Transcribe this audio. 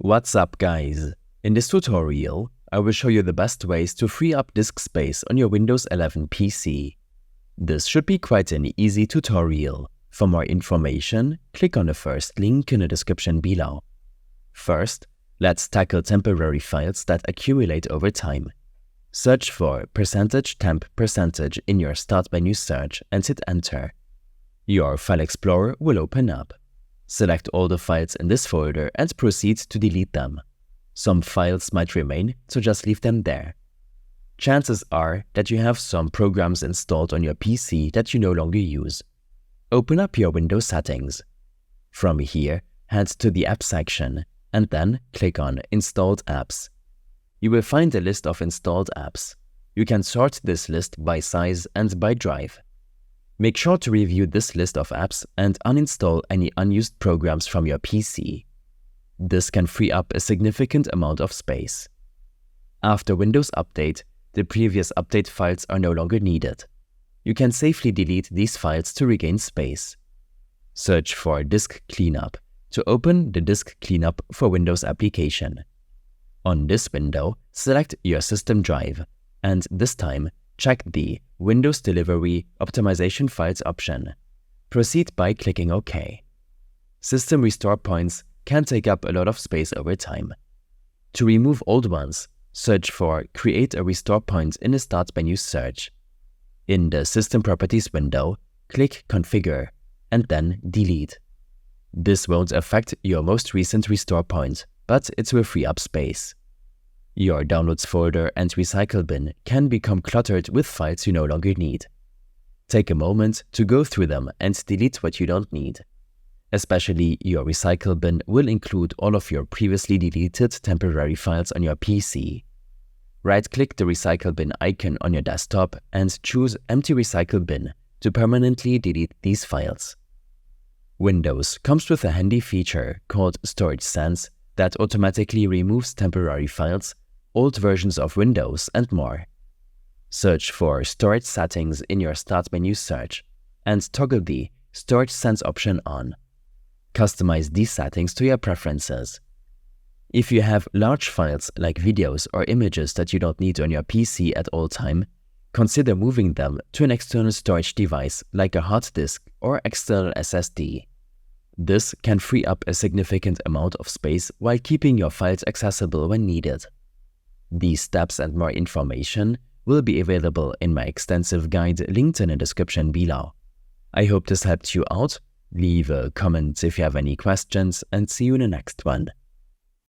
What's up, guys? In this tutorial, I will show you the best ways to free up disk space on your Windows 11 PC. This should be quite an easy tutorial. For more information, click on the first link in the description below. First, let's tackle temporary files that accumulate over time. Search for %temp% in your Start menu search and hit Enter. Your File Explorer will open up. Select all the files in this folder and proceed to delete them. Some files might remain, so just leave them there. Chances are that you have some programs installed on your PC that you no longer use. Open up your Windows settings. From here, head to the Apps section and then click on Installed Apps. You will find a list of installed apps. You can sort this list by size and by drive. Make sure to review this list of apps and uninstall any unused programs from your PC. This can free up a significant amount of space. After Windows Update, the previous update files are no longer needed. You can safely delete these files to regain space. Search for Disk Cleanup to open the Disk Cleanup for Windows application. On this window, select your system drive and this time check the Windows Delivery Optimization Files option. Proceed by clicking OK. System restore points can take up a lot of space over time. To remove old ones, search for Create a Restore Point in the Start menu search. In the System Properties window, click Configure and then Delete. This won't affect your most recent restore point, but it will free up space. Your Downloads folder and Recycle bin can become cluttered with files you no longer need. Take a moment to go through them and delete what you don't need. Especially your Recycle bin will include all of your previously deleted temporary files on your PC. Right-click the Recycle bin icon on your desktop and choose Empty Recycle bin to permanently delete these files. Windows comes with a handy feature called Storage Sense that automatically removes temporary files, old versions of Windows, and more. Search for Storage Settings in your Start menu search and toggle the Storage Sense option on. Customize these settings to your preferences. If you have large files like videos or images that you don't need on your PC at all time, consider moving them to an external storage device like a hard disk or external SSD. This can free up a significant amount of space while keeping your files accessible when needed. These steps and more information will be available in my extensive guide linked in the description below. I hope this helped you out. Leave a comment if you have any questions and see you in the next one.